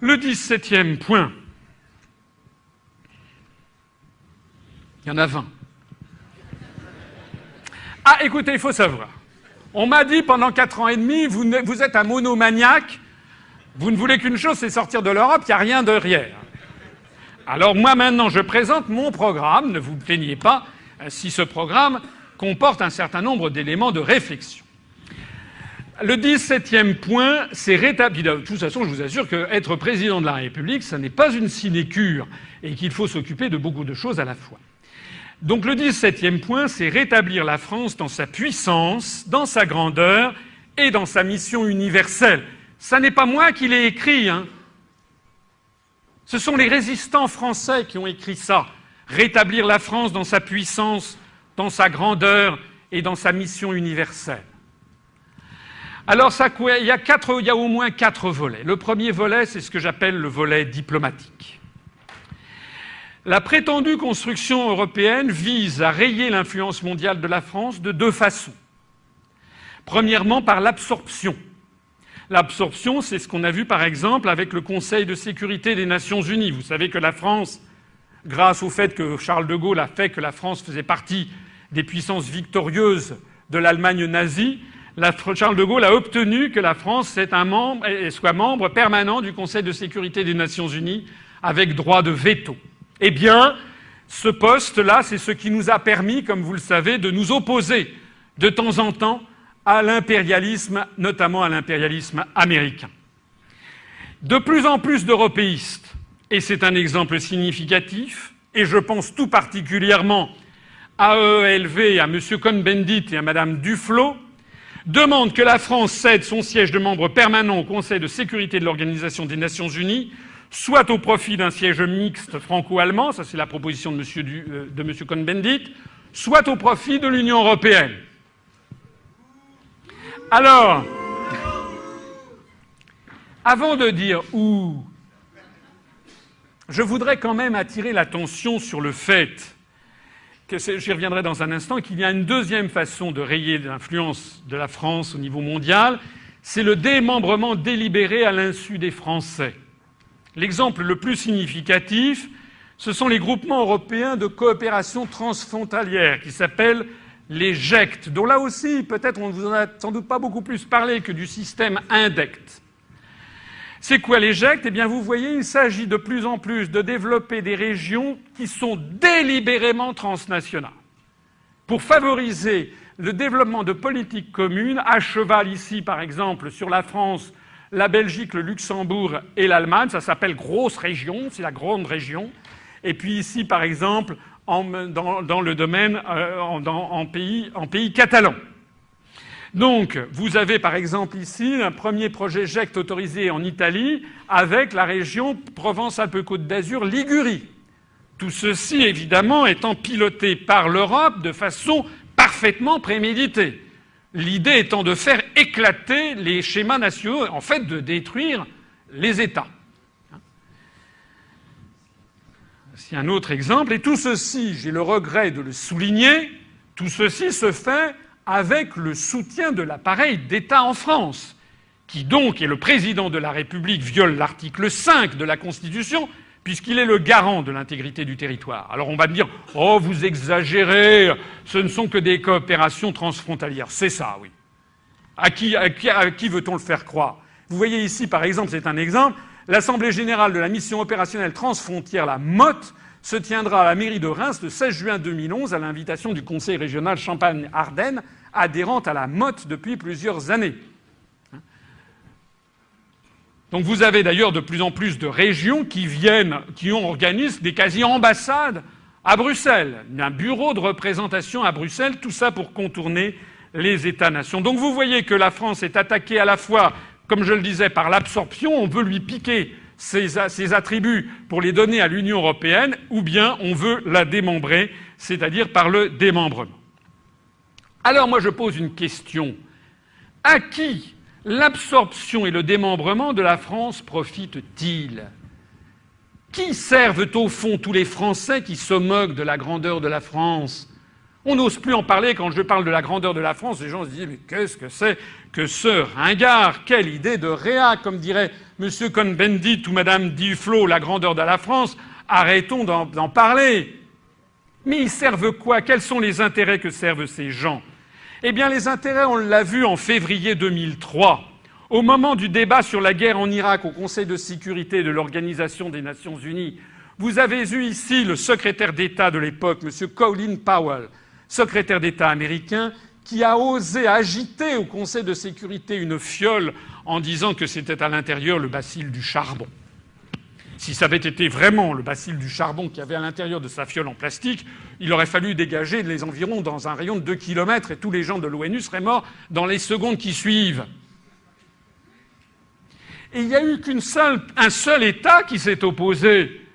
Le 17e point. Il y en a 20. Ah, écoutez, il faut savoir. On m'a dit pendant 4 ans et demi, vous êtes un monomaniaque, vous ne voulez qu'une chose, c'est sortir de l'Europe, il n'y a rien derrière. Alors moi, maintenant, je présente mon programme, ne vous plaignez pas si ce programme comporte un certain nombre d'éléments de réflexion. Le 17e point, c'est rétablir. De toute façon, je vous assure qu'être président de la République, ça n'est pas une sinécure et qu'il faut s'occuper de beaucoup de choses à la fois. Donc le 17e point, c'est rétablir la France dans sa puissance, dans sa grandeur et dans sa mission universelle. Ça n'est pas moi qui l'ai écrit, hein. Ce sont les résistants français qui ont écrit ça. Rétablir la France dans sa puissance, dans sa grandeur et dans sa mission universelle. Alors, il y a au moins 4 volets. Le premier volet, c'est ce que j'appelle le volet diplomatique. La prétendue construction européenne vise à rayer l'influence mondiale de la France de 2 façons. Premièrement, par l'absorption. L'absorption, c'est ce qu'on a vu par exemple avec le Conseil de sécurité des Nations Unies. Vous savez que la France, grâce au fait que Charles de Gaulle a fait que la France faisait partie des puissances victorieuses de l'Allemagne nazie, Charles de Gaulle a obtenu que la France soit membre permanent du Conseil de sécurité des Nations Unies avec droit de veto. Eh bien, ce poste-là, c'est ce qui nous a permis, comme vous le savez, de nous opposer de temps en temps à l'impérialisme, notamment à l'impérialisme américain. De plus en plus d'européistes, et c'est un exemple significatif, et je pense tout particulièrement à EELV, à M. Cohn-Bendit et à Mme Duflot, demandent que la France cède son siège de membre permanent au Conseil de sécurité de l'Organisation des Nations Unies, soit au profit d'un siège mixte franco-allemand, ça c'est la proposition de M. Cohn-Bendit, soit au profit de l'Union européenne. Alors, avant de dire « ouh », je voudrais quand même attirer l'attention sur le fait que, j'y reviendrai dans un instant, qu'il y a une deuxième façon de rayer l'influence de la France au niveau mondial, c'est le démembrement délibéré à l'insu des Français. L'exemple le plus significatif, ce sont les groupements européens de coopération transfrontalière qui s'appellent les GECT, dont là aussi, peut-être on ne vous en a sans doute pas beaucoup plus parlé que du système INDECT. C'est quoi les GECT ? Eh bien, vous voyez, il s'agit de plus en plus de développer des régions qui sont délibérément transnationales pour favoriser le développement de politiques communes à cheval ici, par exemple, sur la France, la Belgique, le Luxembourg et l'Allemagne. Ça s'appelle grosse région, c'est la grande région. Et puis ici, par exemple, dans le domaine en pays catalan. Donc, vous avez par exemple ici un premier projet GECT autorisé en Italie avec la région Provence-Alpes-Côte d'Azur-Ligurie. Tout ceci, évidemment, étant piloté par l'Europe de façon parfaitement préméditée. L'idée étant de faire éclater les schémas nationaux, en fait de détruire les États. C'est un autre exemple. Et tout ceci, j'ai le regret de le souligner, tout ceci se fait avec le soutien de l'appareil d'État en France, qui donc est le président de la République, viole l'article 5 de la Constitution, puisqu'il est le garant de l'intégrité du territoire. Alors on va me dire « Oh, vous exagérez, ce ne sont que des coopérations transfrontalières. » C'est ça, oui. À qui veut-on le faire croire ? Vous voyez ici, par exemple, c'est un exemple, l'Assemblée générale de la mission opérationnelle transfrontière, la MOT, se tiendra à la mairie de Reims le 16 juin 2011 à l'invitation du Conseil régional Champagne-Ardenne, adhérente à la MOT depuis plusieurs années. Donc vous avez d'ailleurs de plus en plus de régions qui organisent des quasi-ambassades à Bruxelles, un bureau de représentation à Bruxelles, tout ça pour contourner les États-nations. Donc vous voyez que la France est attaquée à la fois, comme je le disais, par l'absorption, on veut lui piquer ses attributs pour les donner à l'Union européenne, ou bien on veut la démembrer, c'est-à-dire par le démembrement. Alors moi je pose une question. À qui l'absorption et le démembrement de la France profitent-ils ? Qui servent au fond tous les Français qui se moquent de la grandeur de la France On n'ose plus en parler. Quand je parle de la grandeur de la France, les gens se disent « Mais qu'est-ce que c'est que ce ringard? Quelle idée de réac !» Comme dirait M. Cohn-Bendit ou Mme Duflot, la grandeur de la France. Arrêtons d'en parler. Mais ils servent quoi? Quels sont les intérêts que servent ces gens? Eh bien, les intérêts, on l'a vu en février 2003. Au moment du débat sur la guerre en Irak au Conseil de sécurité de l'Organisation des Nations Unies, vous avez eu ici le secrétaire d'État de l'époque, M. Colin Powell, secrétaire d'État américain, qui a osé agiter au Conseil de sécurité une fiole en disant que c'était à l'intérieur le bacille du charbon. Si ça avait été vraiment le bacille du charbon qu'il y avait à l'intérieur de sa fiole en plastique, il aurait fallu dégager les environs dans un rayon de 2 km et tous les gens de l'ONU seraient morts dans les secondes qui suivent. Et il n'y a eu un seul État qui s'est opposé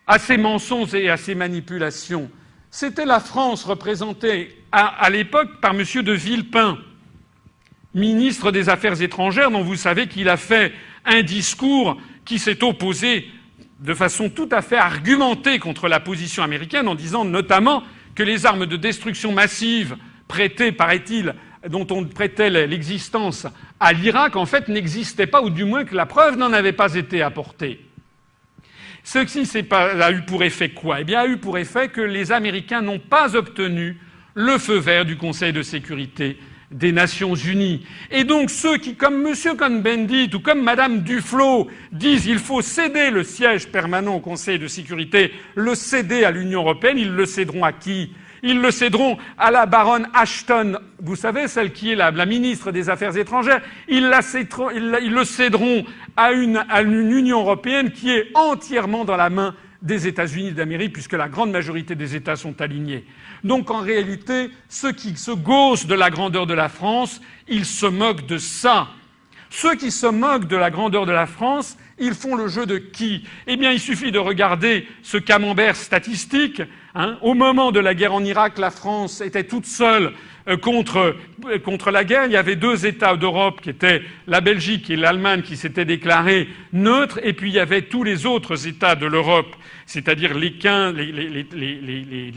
à ces mensonges et à ces manipulations. C'était la France, représentée à l'époque par M. de Villepin, ministre des Affaires étrangères, dont vous savez qu'il a fait un discours qui s'est opposé de façon tout à fait argumentée contre la position américaine, en disant notamment que les armes de destruction massive prêtées, paraît-il, dont on prêtait l'existence à l'Irak, en fait, n'existaient pas, ou du moins que la preuve n'en avait pas été apportée. Ceci a eu pour effet quoi? Eh bien, a eu pour effet que les Américains n'ont pas obtenu le feu vert du Conseil de sécurité des Nations Unies. Et donc ceux qui, comme M. Cohn-Bendit ou comme Mme Duflot, disent qu'il faut céder le siège permanent au Conseil de sécurité, le céder à l'Union européenne, ils le céderont à qui? Ils le céderont à la baronne Ashton, vous savez, celle qui est la ministre des Affaires étrangères. Ils le céderont à une Union européenne qui est entièrement dans la main des États-Unis d'Amérique, puisque la grande majorité des États sont alignés. Donc en réalité, ceux qui se gaussent de la grandeur de la France, ils se moquent de ça. Ceux qui se moquent de la grandeur de la France, ils font le jeu de qui? Eh bien, il suffit de regarder ce camembert statistique. Au moment de la guerre en Irak, la France était toute seule contre la guerre. Il y avait 2 États d'Europe qui étaient la Belgique et l'Allemagne qui s'étaient déclarés neutres, et puis il y avait tous les autres États de l'Europe, c'est-à-dire les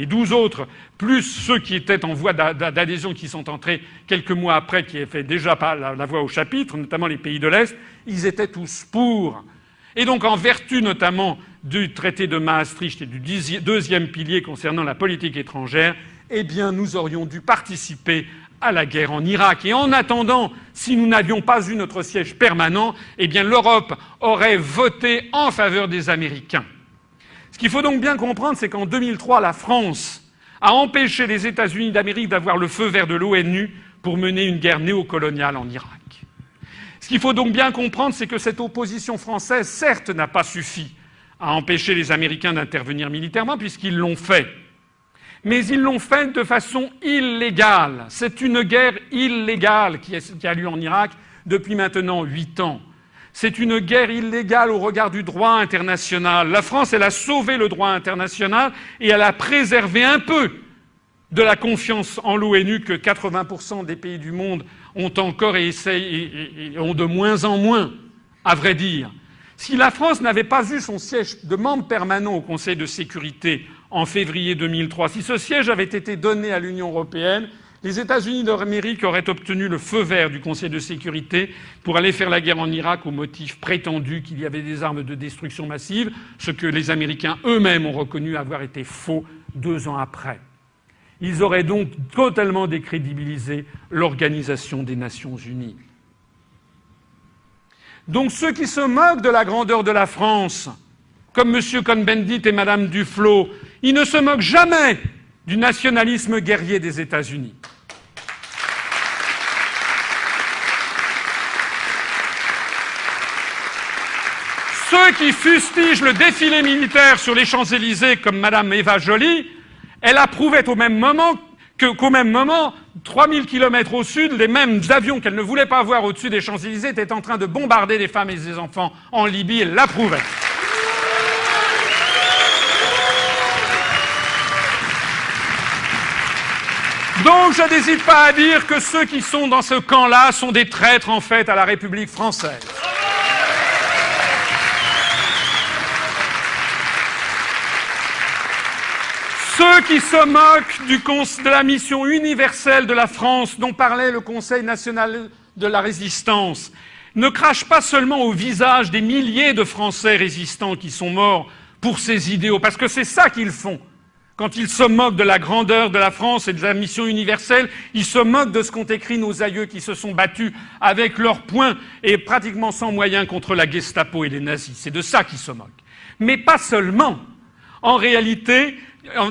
12 autres, plus ceux qui étaient en voie d'adhésion, qui sont entrés quelques mois après, qui avaient fait déjà pas la voie au chapitre, notamment les pays de l'Est, ils étaient tous pour. Et donc, en vertu notamment du traité de Maastricht et du 2e pilier concernant la politique étrangère, eh bien, nous aurions dû participer à la guerre en Irak. Et en attendant, si nous n'avions pas eu notre siège permanent, eh bien, l'Europe aurait voté en faveur des Américains. Ce qu'il faut donc bien comprendre, c'est qu'en 2003, la France a empêché les États-Unis d'Amérique d'avoir le feu vert de l'ONU pour mener une guerre néocoloniale en Irak. Ce qu'il faut donc bien comprendre, c'est que cette opposition française, certes, n'a pas suffi à empêcher les Américains d'intervenir militairement, puisqu'ils l'ont fait. Mais ils l'ont fait de façon illégale. C'est une guerre illégale qui a lieu en Irak depuis maintenant 8 ans. C'est une guerre illégale au regard du droit international. La France, elle a sauvé le droit international et elle a préservé un peu de la confiance en l'ONU que 80% des pays du monde ont encore et ont de moins en moins, à vrai dire. Si la France n'avait pas eu son siège de membre permanent au Conseil de sécurité en février 2003, si ce siège avait été donné à l'Union européenne, les États-Unis d'Amérique auraient obtenu le feu vert du Conseil de sécurité pour aller faire la guerre en Irak au motif prétendu qu'il y avait des armes de destruction massive, ce que les Américains eux-mêmes ont reconnu avoir été faux 2 ans après. Ils auraient donc totalement décrédibilisé l'Organisation des Nations Unies. Donc ceux qui se moquent de la grandeur de la France, comme M. Cohn-Bendit et Mme Duflot, ils ne se moquent jamais du nationalisme guerrier des États-Unis. Ceux qui fustigent le défilé militaire sur les Champs-Élysées, comme Mme Eva Joly, elle approuvait qu'au même moment, 3000 km au sud, les mêmes avions qu'elle ne voulait pas voir au-dessus des Champs-Élysées étaient en train de bombarder des femmes et des enfants en Libye. Elle l'approuvait. Donc je n'hésite pas à dire que ceux qui sont dans ce camp-là sont des traîtres, en fait, à la République française. Ceux qui se moquent de la mission universelle de la France dont parlait le Conseil national de la résistance ne crachent pas seulement au visage des milliers de Français résistants qui sont morts pour ces idéaux, parce que c'est ça qu'ils font. Quand ils se moquent de la grandeur de la France et de la mission universelle, ils se moquent de ce qu'ont écrit nos aïeux qui se sont battus avec leurs poings et pratiquement sans moyens contre la Gestapo et les nazis. C'est de ça qu'ils se moquent. Mais pas seulement. En réalité,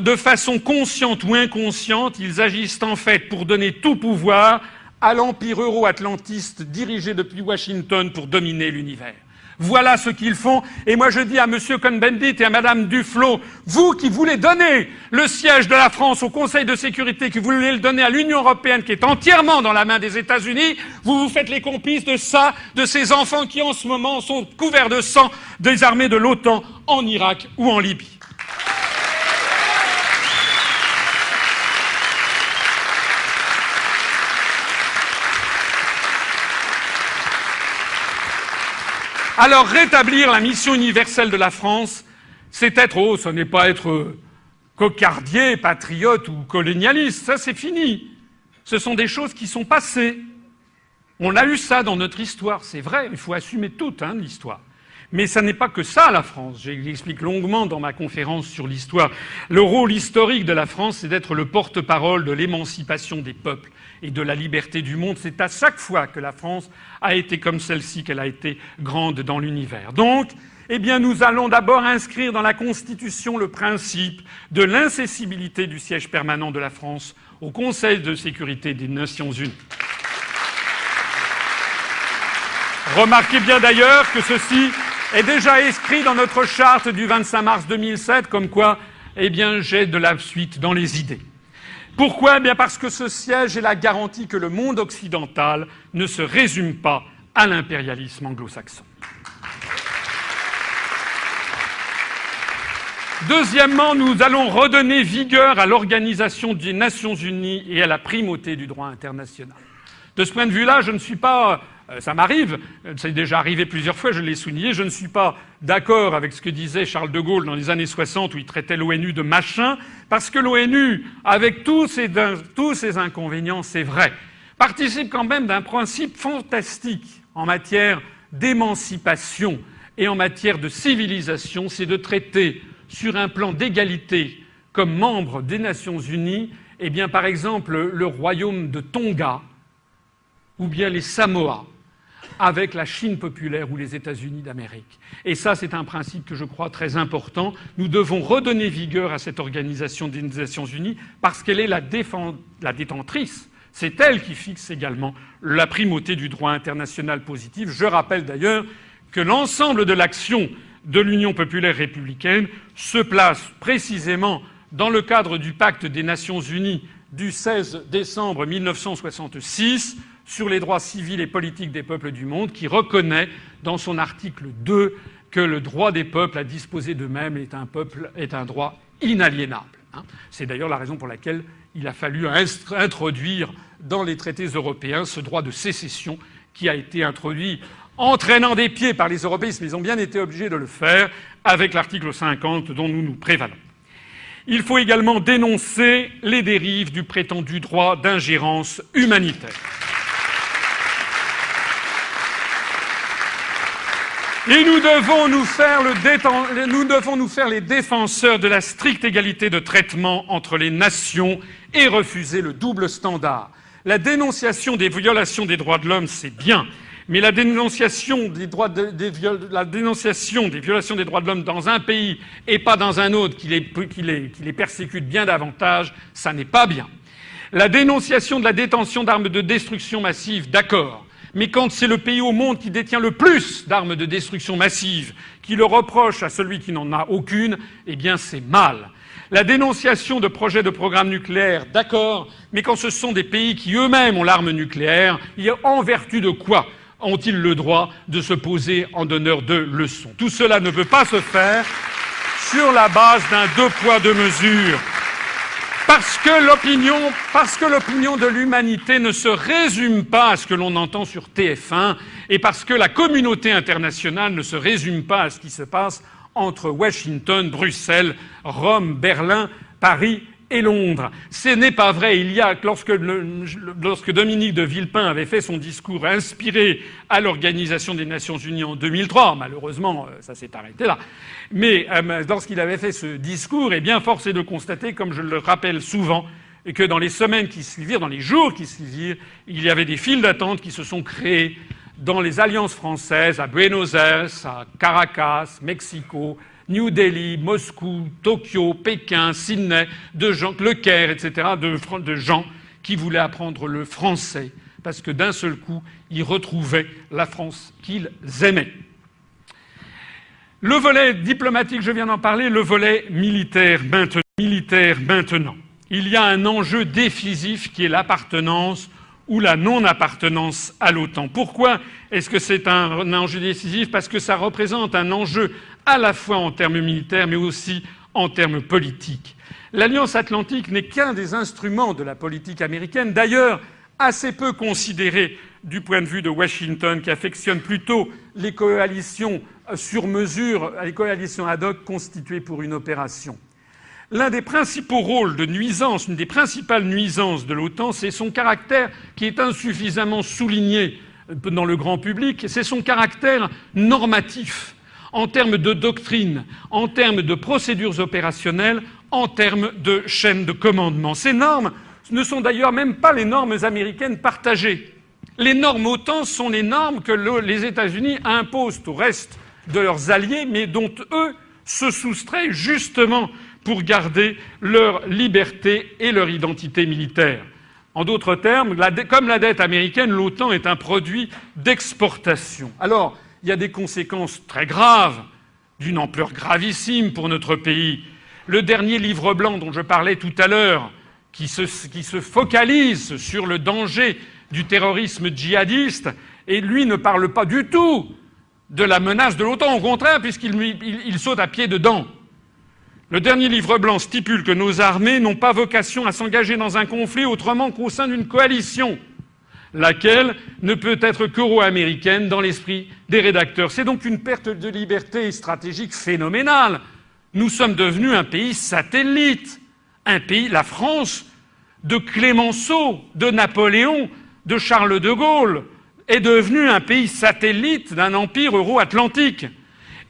de façon consciente ou inconsciente, ils agissent en fait pour donner tout pouvoir à l'empire euro-atlantiste dirigé depuis Washington pour dominer l'univers. Voilà ce qu'ils font. Et moi je dis à M. Cohn-Bendit et à Mme Duflot, vous qui voulez donner le siège de la France au Conseil de sécurité, qui voulez le donner à l'Union européenne, qui est entièrement dans la main des États-Unis, vous vous faites les complices de ça, de ces enfants qui en ce moment sont couverts de sang des armées de l'OTAN en Irak ou en Libye. Alors, rétablir la mission universelle de la France, c'est être, ce n'est pas être cocardier, patriote ou colonialiste, ça c'est fini. Ce sont des choses qui sont passées. On a eu ça dans notre histoire, c'est vrai, il faut assumer toute l'histoire. Mais ça n'est pas que ça, la France. J'explique longuement dans ma conférence sur l'histoire. Le rôle historique de la France, c'est d'être le porte-parole de l'émancipation des peuples et de la liberté du monde. C'est à chaque fois que la France a été comme celle-ci qu'elle a été grande dans l'univers. Donc, nous allons d'abord inscrire dans la Constitution le principe de l'incessibilité du siège permanent de la France au Conseil de sécurité des Nations Unies. Remarquez bien d'ailleurs que ceci est déjà inscrit dans notre charte du 25 mars 2007, comme quoi, j'ai de la suite dans les idées. Pourquoi ? Parce que ce siège est la garantie que le monde occidental ne se résume pas à l'impérialisme anglo-saxon. Deuxièmement, nous allons redonner vigueur à l'Organisation des Nations Unies et à la primauté du droit international. De ce point de vue-là, je ne suis pas... Ça m'arrive, c'est déjà arrivé plusieurs fois, je l'ai souligné, je ne suis pas d'accord avec ce que disait Charles de Gaulle dans les années 60 où il traitait l'ONU de machin, parce que l'ONU, avec tous ses inconvénients, c'est vrai, participe quand même d'un principe fantastique en matière d'émancipation et en matière de civilisation, c'est de traiter sur un plan d'égalité comme membre des Nations Unies, par exemple, le royaume de Tonga ou bien les Samoa, avec la Chine populaire ou les États-Unis d'Amérique. Et ça, c'est un principe que je crois très important. Nous devons redonner vigueur à cette organisation des Nations Unies parce qu'elle est la détentrice. C'est elle qui fixe également la primauté du droit international positif. Je rappelle d'ailleurs que l'ensemble de l'action de l'Union populaire républicaine se place précisément dans le cadre du pacte des Nations Unies du 16 décembre 1966 sur les droits civils et politiques des peuples du monde, qui reconnaît dans son article 2 que le droit des peuples à disposer d'eux-mêmes est un droit inaliénable. C'est d'ailleurs la raison pour laquelle il a fallu introduire dans les traités européens ce droit de sécession qui a été introduit entraînant des pieds par les européistes, mais ils ont bien été obligés de le faire avec l'article 50 dont nous nous prévalons. Il faut également dénoncer les dérives du prétendu droit d'ingérence humanitaire. Et nous devons nous faire les défenseurs de la stricte égalité de traitement entre les nations et refuser le double standard. La dénonciation des violations des droits de l'homme, c'est bien, mais la dénonciation des violations des droits de l'homme dans un pays et pas dans un autre qui les persécute bien davantage, ça n'est pas bien. La dénonciation de la détention d'armes de destruction massive, d'accord. Mais quand c'est le pays au monde qui détient le plus d'armes de destruction massive qui le reproche à celui qui n'en a aucune, c'est mal. La dénonciation de projets de programmes nucléaires, d'accord, mais quand ce sont des pays qui eux-mêmes ont l'arme nucléaire, en vertu de quoi ont-ils le droit de se poser en donneur de leçons? Tout cela ne peut pas se faire sur la base d'un deux poids, deux mesures. Parce que l'opinion de l'humanité ne se résume pas à ce que l'on entend sur TF1 et parce que la communauté internationale ne se résume pas à ce qui se passe entre Washington, Bruxelles, Rome, Berlin, Paris et Londres. Ce n'est pas vrai. Il y a, lorsque Dominique de Villepin avait fait son discours inspiré à l'Organisation des Nations Unies en 2003, malheureusement, ça s'est arrêté là. Mais lorsqu'il avait fait ce discours, eh bien, force est de constater, comme je le rappelle souvent, et que dans les semaines qui suivirent, dans les jours qui suivirent, il y avait des files d'attente qui se sont créées dans les alliances françaises, à Buenos Aires, à Caracas, Mexico, New Delhi, Moscou, Tokyo, Pékin, Sydney, Le Caire, etc., de gens qui voulaient apprendre le français, parce que d'un seul coup, ils retrouvaient la France qu'ils aimaient. Le volet diplomatique, je viens d'en parler, le volet militaire maintenant. Il y a un enjeu décisif qui est l'appartenance ou la non-appartenance à l'OTAN. Pourquoi est-ce que c'est un enjeu décisif? Parce que ça représente un enjeu à la fois en termes militaires, mais aussi en termes politiques. L'Alliance atlantique n'est qu'un des instruments de la politique américaine, d'ailleurs assez peu considéré du point de vue de Washington, qui affectionne plutôt les coalitions sur mesure, les coalitions ad hoc constituées pour une opération. L'un des principaux rôles de nuisance, une des principales nuisances de l'OTAN, c'est son caractère qui est insuffisamment souligné dans le grand public, c'est son caractère normatif en termes de doctrine, en termes de procédures opérationnelles, en termes de chaîne de commandement. Ces normes ne sont d'ailleurs même pas les normes américaines partagées. Les normes OTAN sont les normes que les États-Unis imposent au reste de leurs alliés, mais dont eux se soustraient justement pour garder leur liberté et leur identité militaire. En d'autres termes, comme la dette américaine, l'OTAN est un produit d'exportation. Alors, il y a des conséquences très graves, d'une ampleur gravissime pour notre pays. Le dernier livre blanc dont je parlais tout à l'heure, qui se focalise sur le danger du terrorisme djihadiste, et lui ne parle pas du tout de la menace de l'OTAN, au contraire, puisqu'il saute à pied dedans. Le dernier livre blanc stipule que nos armées n'ont pas vocation à s'engager dans un conflit autrement qu'au sein d'une coalition, laquelle ne peut être qu'euro-américaine dans l'esprit des rédacteurs. C'est donc une perte de liberté stratégique phénoménale. Nous sommes devenus un pays satellite, un pays, la France, de Clémenceau, de Napoléon, de Charles de Gaulle, est devenue un pays satellite d'un empire euro-atlantique.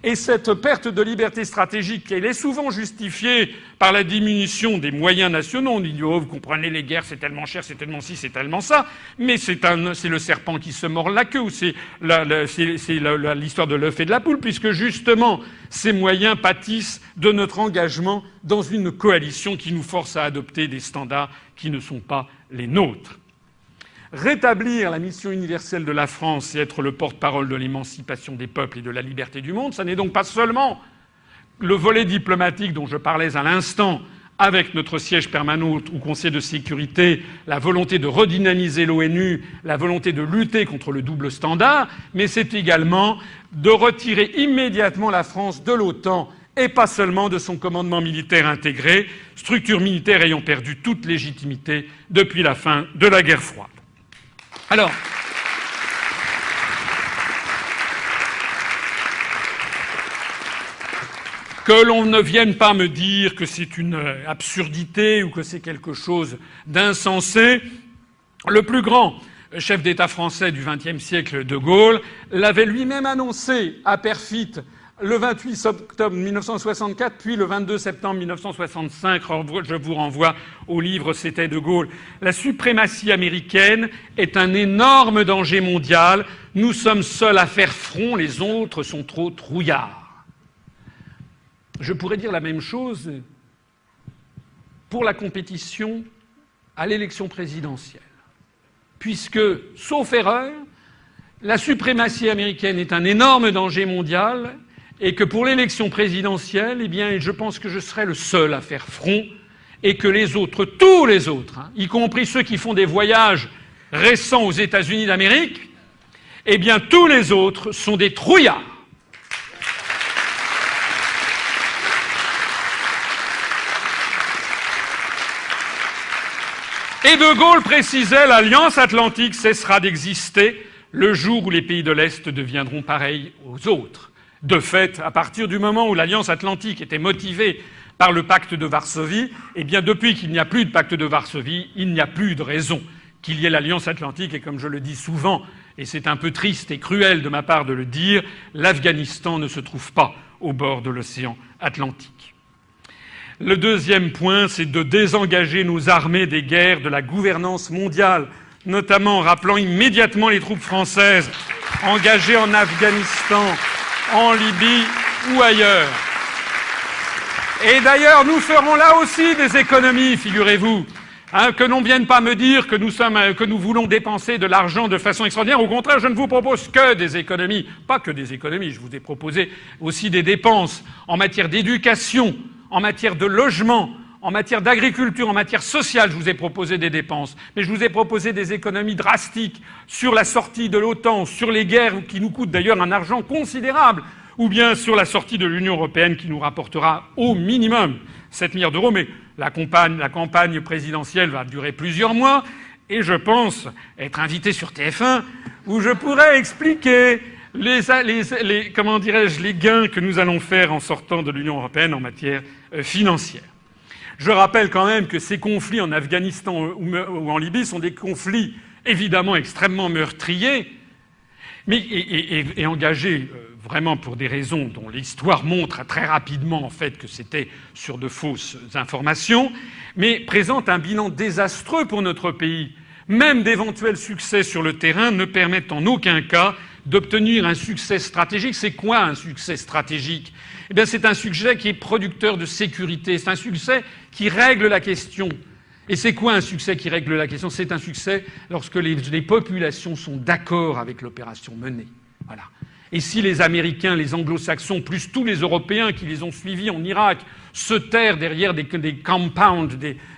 Et cette perte de liberté stratégique, elle est souvent justifiée par la diminution des moyens nationaux. On dit « Oh, vous comprenez, les guerres, c'est tellement cher, c'est tellement ci, c'est tellement ça ». Mais c'est le serpent qui se mord la queue, ou c'est l'histoire de l'œuf et de la poule, puisque justement, ces moyens pâtissent de notre engagement dans une coalition qui nous force à adopter des standards qui ne sont pas les nôtres. Rétablir la mission universelle de la France et être le porte-parole de l'émancipation des peuples et de la liberté du monde, ça n'est donc pas seulement le volet diplomatique dont je parlais à l'instant avec notre siège permanent au Conseil de sécurité, la volonté de redynamiser l'ONU, la volonté de lutter contre le double standard, mais c'est également de retirer immédiatement la France de l'OTAN et pas seulement de son commandement militaire intégré, structure militaire ayant perdu toute légitimité depuis la fin de la guerre froide. Alors, que l'on ne vienne pas me dire que c'est une absurdité ou que c'est quelque chose d'insensé, le plus grand chef d'État français du XXe siècle, De Gaulle, l'avait lui-même annoncé à Perfit le 28 octobre 1964, puis le 22 septembre 1965. Je vous renvoie au livre « C'était De Gaulle ». La suprématie américaine est un énorme danger mondial. Nous sommes seuls à faire front, les autres sont trop trouillards. Je pourrais dire la même chose pour la compétition à l'élection présidentielle, puisque, sauf erreur, la suprématie américaine est un énorme danger mondial et que pour l'élection présidentielle, eh bien, je pense que je serai le seul à faire front et que les autres, tous les autres, y compris ceux qui font des voyages récents aux États-Unis d'Amérique, eh bien, tous les autres sont des trouillards. Et De Gaulle précisait « l'Alliance atlantique cessera d'exister le jour où les pays de l'Est deviendront pareils aux autres ». De fait, à partir du moment où l'Alliance atlantique était motivée par le pacte de Varsovie. Eh bien, depuis qu'il n'y a plus de pacte de Varsovie, il n'y a plus de raison qu'il y ait l'Alliance Atlantique. Et comme je le dis souvent, et c'est un peu triste et cruel de ma part de le dire, l'Afghanistan ne se trouve pas au bord de l'océan Atlantique. Le deuxième point, c'est de désengager nos armées des guerres de la gouvernance mondiale, notamment en rappelant immédiatement les troupes françaises engagées en Afghanistan, en Libye ou ailleurs. Et d'ailleurs, nous ferons là aussi des économies, figurez-vous. Que l'on ne vienne pas me dire que nous voulons dépenser de l'argent de façon extraordinaire. Au contraire, je ne vous propose que des économies. Pas que des économies, je vous ai proposé aussi des dépenses en matière d'éducation, en matière de logement, en matière d'agriculture, en matière sociale, je vous ai proposé des dépenses. Mais je vous ai proposé des économies drastiques sur la sortie de l'OTAN, sur les guerres qui nous coûtent d'ailleurs un argent considérable, ou bien sur la sortie de l'Union européenne qui nous rapportera au minimum 7 milliards d'euros. Mais la campagne présidentielle va durer plusieurs mois et je pense être invité sur TF1 où je pourrais expliquer les gains que nous allons faire en sortant de l'Union européenne en matière financière. Je rappelle quand même que ces conflits en Afghanistan ou en Libye sont des conflits évidemment extrêmement meurtriers, mais et engagés vraiment pour des raisons dont l'histoire montre très rapidement en fait que c'était sur de fausses informations, mais présentent un bilan désastreux pour notre pays. Même d'éventuels succès sur le terrain ne permettent en aucun cas d'obtenir un succès stratégique. C'est quoi un succès stratégique ? Eh bien, c'est un succès qui est producteur de sécurité. C'est un succès qui règle la question. Et c'est quoi un succès qui règle la question ? C'est un succès lorsque les populations sont d'accord avec l'opération menée. Voilà. Et si les Américains, les Anglo-Saxons, plus tous les Européens qui les ont suivis en Irak, se terrent derrière des compounds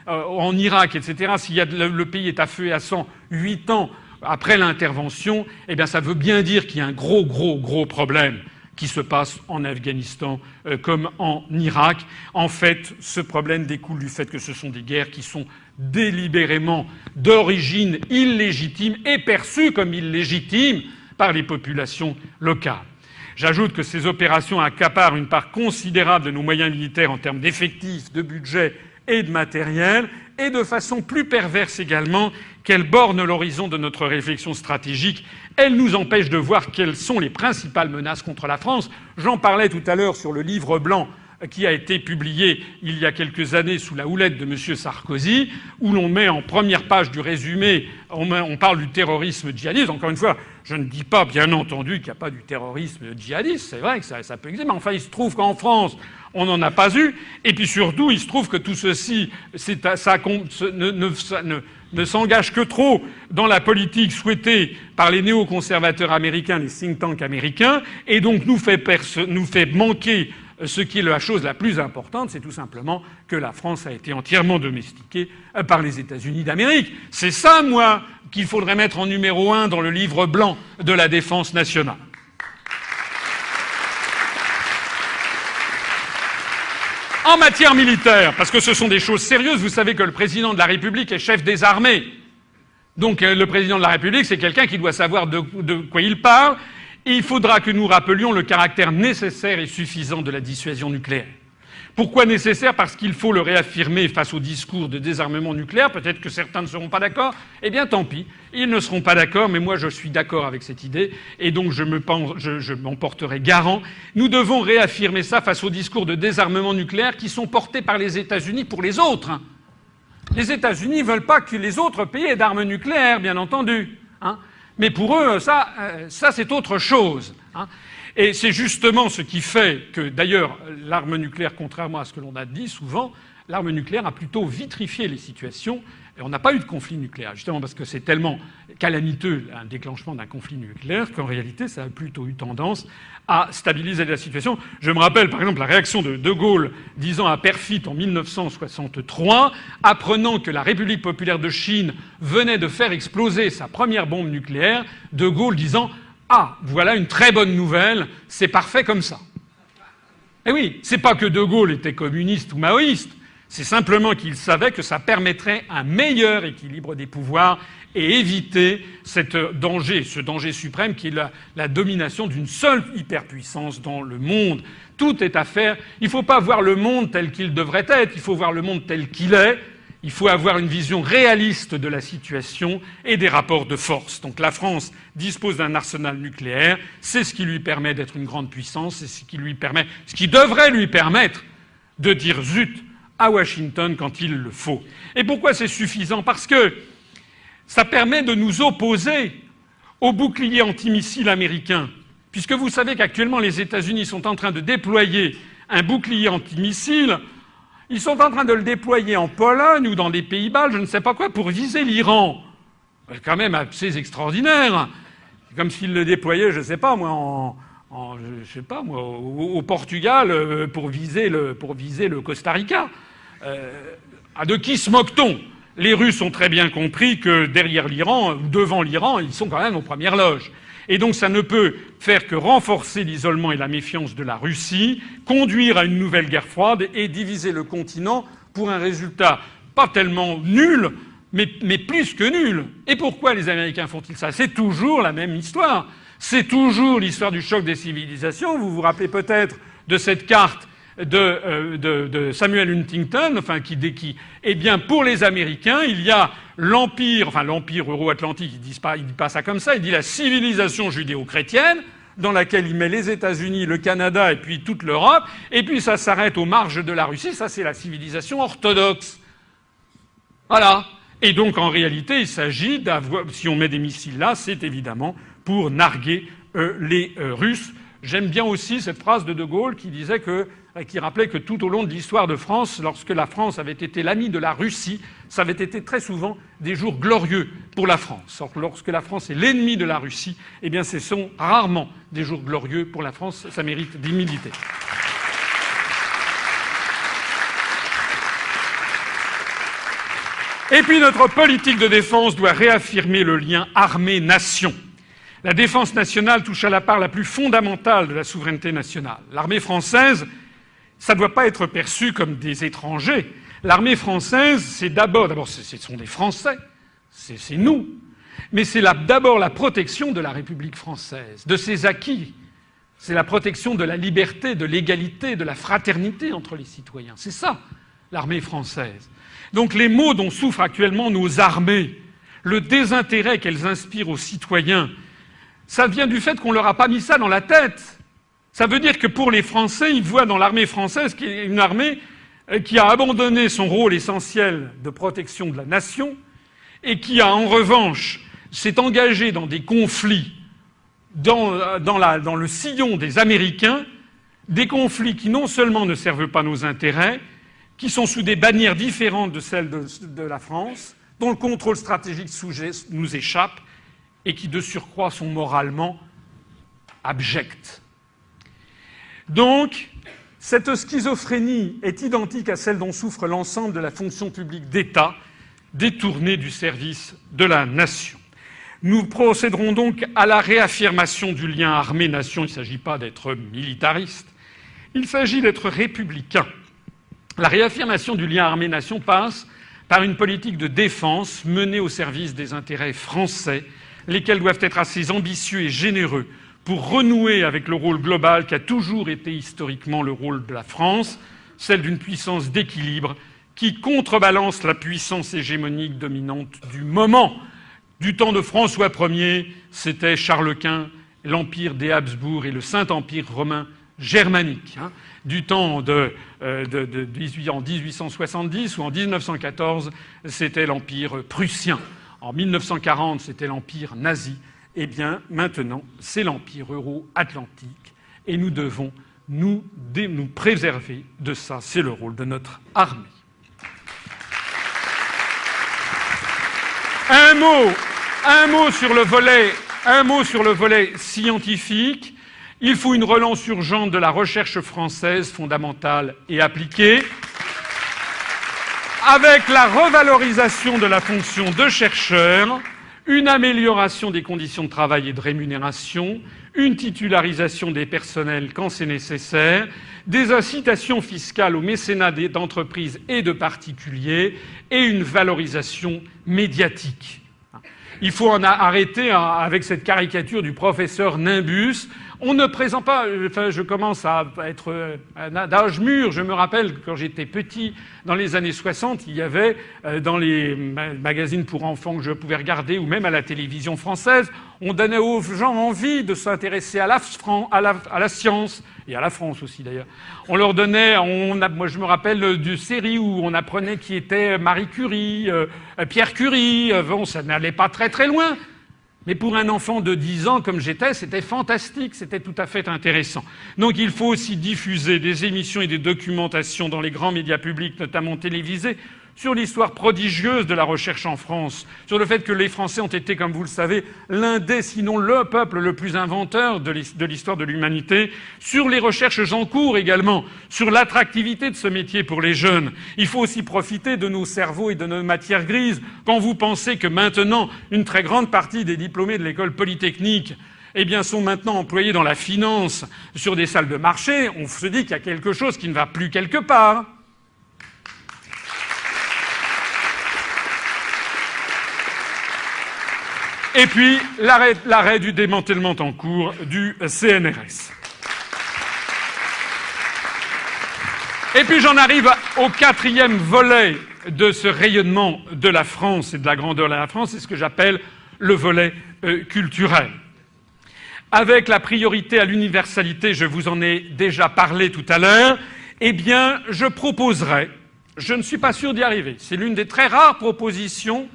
en Irak, etc., si le pays est à feu et à sang 8 ans après l'intervention, eh bien ça veut bien dire qu'il y a un gros problème qui se passe en Afghanistan comme en Irak. En fait, ce problème découle du fait que ce sont des guerres qui sont délibérément d'origine illégitime et perçues comme illégitimes par les populations locales. J'ajoute que ces opérations accaparent une part considérable de nos moyens militaires en termes d'effectifs, de budget et de matériel, et de façon plus perverse également, qu'elles bornent l'horizon de notre réflexion stratégique. Elles nous empêchent de voir quelles sont les principales menaces contre la France. J'en parlais tout à l'heure sur le livre blanc qui a été publié il y a quelques années sous la houlette de M. Sarkozy, où l'on met en première page du résumé, on parle du terrorisme djihadiste. Encore une fois, je ne dis pas, bien entendu, qu'il n'y a pas du terrorisme djihadiste. C'est vrai que ça peut exister, mais enfin, il se trouve qu'en France, on n'en a pas eu. Et puis surtout, il se trouve que tout ceci ne s'engage que trop dans la politique souhaitée par les néoconservateurs américains, les think tanks américains, et donc nous fait manquer ce qui est la chose la plus importante, c'est tout simplement que la France a été entièrement domestiquée par les États-Unis d'Amérique. C'est ça, moi, qu'il faudrait mettre en numéro 1 dans le livre blanc de la défense nationale. En matière militaire, parce que ce sont des choses sérieuses, vous savez que le président de la République est chef des armées. Donc le président de la République, c'est quelqu'un qui doit savoir de quoi il parle. Et il faudra que nous rappelions le caractère nécessaire et suffisant de la dissuasion nucléaire. Pourquoi nécessaire ? Parce qu'il faut le réaffirmer face au discours de désarmement nucléaire. Peut-être que certains ne seront pas d'accord. Eh bien, tant pis. Ils ne seront pas d'accord, mais moi, je suis d'accord avec cette idée. Et donc, je m'en porterai garant. Nous devons réaffirmer ça face aux discours de désarmement nucléaire qui sont portés par les États-Unis pour les autres. Hein. Les États-Unis ne veulent pas que les autres pays aient d'armes nucléaires, bien entendu. Hein. Mais pour eux, ça c'est autre chose. Hein. Et c'est justement ce qui fait que, d'ailleurs, l'arme nucléaire, contrairement à ce que l'on a dit souvent, l'arme nucléaire a plutôt vitrifié les situations. Et on n'a pas eu de conflit nucléaire, justement parce que c'est tellement calamiteux, un déclenchement d'un conflit nucléaire, qu'en réalité, ça a plutôt eu tendance à stabiliser la situation. Je me rappelle, par exemple, la réaction de De Gaulle disant à Perfit en 1963, apprenant que la République populaire de Chine venait de faire exploser sa première bombe nucléaire, De Gaulle disant « Ah, voilà une très bonne nouvelle, c'est parfait comme ça ». Eh oui, c'est pas que De Gaulle était communiste ou maoïste, C'est simplement qu'il savait que ça permettrait un meilleur équilibre des pouvoirs et éviter ce danger suprême qui est la domination d'une seule hyperpuissance dans le monde. Tout est à faire. Il ne faut pas voir le monde tel qu'il devrait être, il faut voir le monde tel qu'il est. Il faut avoir une vision réaliste de la situation et des rapports de force. Donc la France dispose d'un arsenal nucléaire, c'est ce qui lui permet d'être une grande puissance, c'est ce qui devrait lui permettre de dire zut à Washington quand il le faut. Et pourquoi c'est suffisant? Parce que ça permet de nous opposer au bouclier antimissile américain. Puisque vous savez qu'actuellement les États-Unis sont en train de déployer un bouclier antimissile. Ils sont en train de le déployer en Pologne ou dans des pays baltes, je ne sais pas quoi, pour viser l'Iran. C'est quand même assez extraordinaire. C'est comme s'ils le déployaient, je ne sais pas moi, au Portugal pour viser le Costa Rica. De qui se moque-t-on? Les Russes ont très bien compris que derrière l'Iran, ou devant l'Iran, ils sont quand même aux premières loges. Et donc ça ne peut faire que renforcer l'isolement et la méfiance de la Russie, conduire à une nouvelle guerre froide et diviser le continent pour un résultat pas tellement nul, mais plus que nul. Et pourquoi les Américains font-ils ça? C'est toujours la même histoire. C'est toujours l'histoire du choc des civilisations. Vous vous rappelez peut-être de cette carte de Samuel Huntington, eh bien, pour les Américains, il y a l'empire euro-atlantique, il dit pas ça comme ça, il dit la civilisation judéo-chrétienne, dans laquelle il met les États-Unis, le Canada et puis toute l'Europe, et puis ça s'arrête aux marges de la Russie, ça c'est la civilisation orthodoxe. Voilà. Et donc, en réalité, il s'agit d'avoir, si on met des missiles là, c'est évidemment pour narguer les Russes. J'aime bien aussi cette phrase de De Gaulle qui rappelait que tout au long de l'histoire de France, lorsque la France avait été l'amie de la Russie, ça avait été très souvent des jours glorieux pour la France. Or, lorsque la France est l'ennemi de la Russie, eh bien, ce sont rarement des jours glorieux pour la France. Ça mérite d'humilité. Et puis, notre politique de défense doit réaffirmer le lien armée-nation. La défense nationale touche à la part la plus fondamentale de la souveraineté nationale. L'armée française, ça ne doit pas être perçu comme des étrangers. L'armée française, c'est d'abord, ce sont des Français, c'est nous, mais c'est d'abord la protection de la République française, de ses acquis. C'est la protection de la liberté, de l'égalité, de la fraternité entre les citoyens. C'est ça, l'armée française. Donc les maux dont souffrent actuellement nos armées, le désintérêt qu'elles inspirent aux citoyens, ça vient du fait qu'on leur a pas mis ça dans la tête. Ça veut dire que pour les Français, ils voient dans l'armée française une armée qui a abandonné son rôle essentiel de protection de la nation et qui a en revanche s'est engagée dans des conflits dans le sillon des Américains, des conflits qui non seulement ne servent pas nos intérêts, qui sont sous des bannières différentes de celles de la France, dont le contrôle stratégique nous échappe, et qui, de surcroît, sont moralement abjects. Donc, cette schizophrénie est identique à celle dont souffre l'ensemble de la fonction publique d'État, détournée du service de la nation. Nous procéderons donc à la réaffirmation du lien armée-nation. Il ne s'agit pas d'être militariste, il s'agit d'être républicain. La réaffirmation du lien armée-nation passe par une politique de défense menée au service des intérêts français, lesquels doivent être assez ambitieux et généreux pour renouer avec le rôle global qui a toujours été historiquement le rôle de la France, celle d'une puissance d'équilibre qui contrebalance la puissance hégémonique dominante du moment. Du temps de François Ier, c'était Charles Quint, l'empire des Habsbourg et le Saint-Empire romain germanique. Du temps en 1870 ou en 1914, c'était l'empire prussien. En 1940, c'était l'empire nazi. Eh bien, maintenant, c'est l'empire euro-atlantique. Et nous devons nous préserver de ça. C'est le rôle de notre armée. Un mot sur le volet scientifique. Il faut une relance urgente de la recherche française fondamentale et appliquée, avec la revalorisation de la fonction de chercheur, une amélioration des conditions de travail et de rémunération, une titularisation des personnels quand c'est nécessaire, des incitations fiscales au mécénat d'entreprises et de particuliers et une valorisation médiatique. Il faut en arrêter avec cette caricature du professeur Nimbus. On ne présente pas... Enfin, je commence à être d'âge mûr. Je me rappelle que quand j'étais petit, dans les années 60, il y avait dans les magazines pour enfants que je pouvais regarder, ou même à la télévision française, on donnait aux gens envie de s'intéresser à la science, et à la France aussi d'ailleurs. On leur donnait... moi, je me rappelle d'une série où on apprenait qui était Marie Curie, Pierre Curie. Bon, ça n'allait pas très très loin. Mais pour un enfant de 10 ans comme j'étais, c'était fantastique, c'était tout à fait intéressant. Donc il faut aussi diffuser des émissions et des documentations dans les grands médias publics, notamment télévisés, sur l'histoire prodigieuse de la recherche en France, sur le fait que les Français ont été, comme vous le savez, l'un des, sinon le peuple le plus inventeur de l'histoire de l'humanité, sur les recherches en cours également, sur l'attractivité de ce métier pour les jeunes. Il faut aussi profiter de nos cerveaux et de nos matières grises. Quand vous pensez que maintenant, une très grande partie des diplômés de l'école polytechnique sont maintenant employés dans la finance, sur des salles de marché, on se dit qu'il y a quelque chose qui ne va plus quelque part. Et puis, l'arrêt du démantèlement en cours du CNRS. Et puis j'en arrive au 4e volet de ce rayonnement de la France et de la grandeur de la France, c'est ce que j'appelle le volet culturel. Avec la priorité à l'universalité, je vous en ai déjà parlé tout à l'heure, je proposerai, je ne suis pas sûr d'y arriver, c'est l'une des très rares propositions.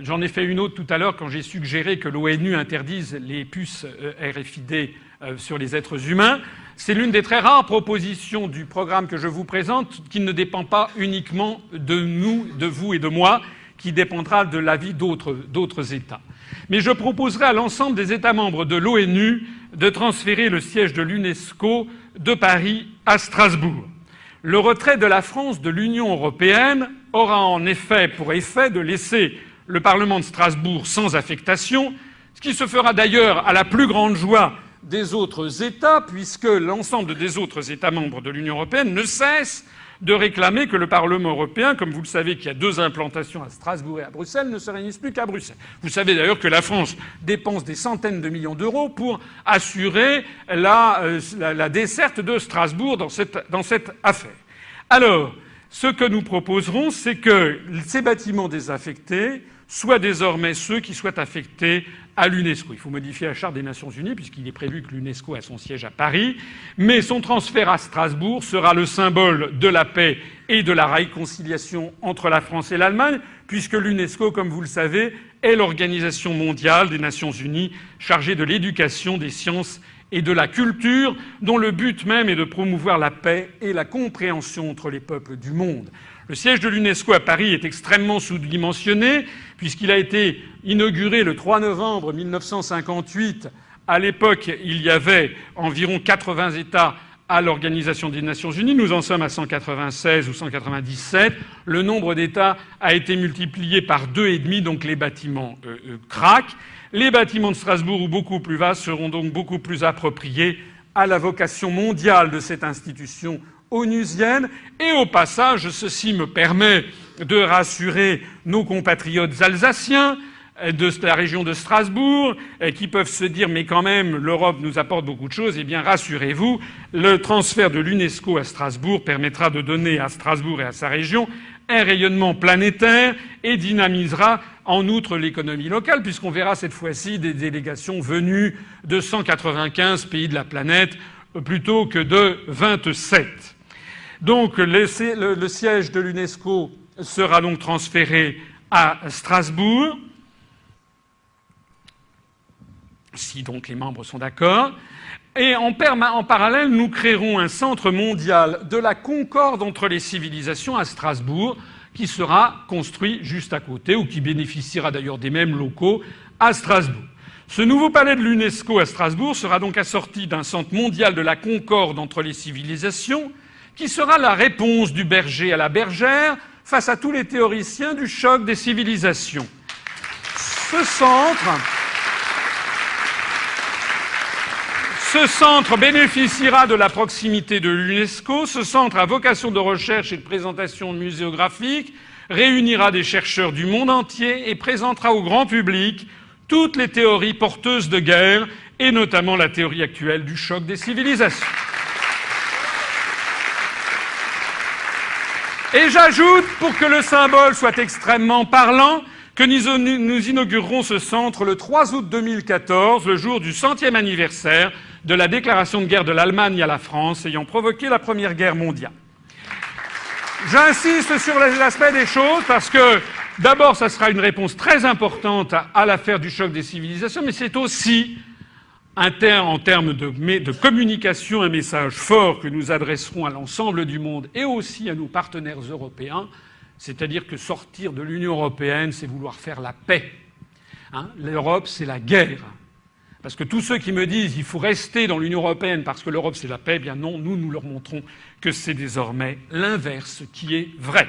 J'en ai fait une autre tout à l'heure quand j'ai suggéré que l'ONU interdise les puces RFID sur les êtres humains. C'est l'une des très rares propositions du programme que je vous présente qui ne dépend pas uniquement de nous, de vous et de moi, qui dépendra de l'avis d'autres États. Mais je proposerai à l'ensemble des États membres de l'ONU de transférer le siège de l'UNESCO de Paris à Strasbourg. Le retrait de la France de l'Union européenne aura en effet pour effet de laisser le Parlement de Strasbourg sans affectation, ce qui se fera d'ailleurs à la plus grande joie des autres États, puisque l'ensemble des autres États membres de l'Union européenne ne cessent de réclamer que le Parlement européen, comme vous le savez qu'il y a 2 implantations à Strasbourg et à Bruxelles, ne se réunisse plus qu'à Bruxelles. Vous savez d'ailleurs que la France dépense des centaines de millions d'euros pour assurer la desserte de Strasbourg dans cette affaire. Alors, ce que nous proposerons, c'est que ces bâtiments désaffectés soient désormais ceux qui soient affectés à l'UNESCO. Il faut modifier la Charte des Nations Unies, puisqu'il est prévu que l'UNESCO a son siège à Paris, mais son transfert à Strasbourg sera le symbole de la paix et de la réconciliation entre la France et l'Allemagne, puisque l'UNESCO, comme vous le savez, est l'organisation mondiale des Nations Unies chargée de l'éducation, des sciences et de la culture, dont le but même est de promouvoir la paix et la compréhension entre les peuples du monde. Le siège de l'UNESCO à Paris est extrêmement sous-dimensionné, puisqu'il a été inauguré le 3 novembre 1958. À l'époque, il y avait environ 80 États à l'Organisation des Nations Unies. Nous en sommes à 196 ou 197. Le nombre d'États a été multiplié par 2,5, donc les bâtiments craquent. Les bâtiments de Strasbourg, ou beaucoup plus vastes, seront donc beaucoup plus appropriés à la vocation mondiale de cette institution onusienne. Et au passage, ceci me permet de rassurer nos compatriotes alsaciens de la région de Strasbourg, qui peuvent se dire « mais quand même, l'Europe nous apporte beaucoup de choses ». Eh bien, rassurez-vous, le transfert de l'UNESCO à Strasbourg permettra de donner à Strasbourg et à sa région un rayonnement planétaire et dynamisera en outre l'économie locale, puisqu'on verra cette fois-ci des délégations venues de 195 pays de la planète plutôt que de 27. Donc le siège de l'UNESCO sera donc transféré à Strasbourg, si donc les membres sont d'accord. Et en parallèle, nous créerons un centre mondial de la concorde entre les civilisations à Strasbourg, qui sera construit juste à côté, ou qui bénéficiera d'ailleurs des mêmes locaux à Strasbourg. Ce nouveau palais de l'UNESCO à Strasbourg sera donc assorti d'un centre mondial de la concorde entre les civilisations, qui sera la réponse du berger à la bergère face à tous les théoriciens du choc des civilisations. Ce centre Ce centre bénéficiera de la proximité de l'UNESCO. Ce centre a vocation de recherche et de présentation muséographique, réunira des chercheurs du monde entier et présentera au grand public toutes les théories porteuses de guerre, et notamment la théorie actuelle du choc des civilisations. Et j'ajoute, pour que le symbole soit extrêmement parlant, que nous inaugurerons ce centre le 3 août 2014, le jour du 100e anniversaire de la déclaration de guerre de l'Allemagne à la France ayant provoqué la Première Guerre mondiale. J'insiste sur l'aspect des choses parce que, d'abord, ça sera une réponse très importante à l'affaire du choc des civilisations, mais c'est aussi, en termes de communication, un message fort que nous adresserons à l'ensemble du monde et aussi à nos partenaires européens, c'est-à-dire que sortir de l'Union européenne, c'est vouloir faire la paix. L'Europe, c'est la guerre. Parce que tous ceux qui me disent qu'il faut rester dans l'Union européenne parce que l'Europe, c'est la paix, eh bien non, nous leur montrons que c'est désormais l'inverse qui est vrai.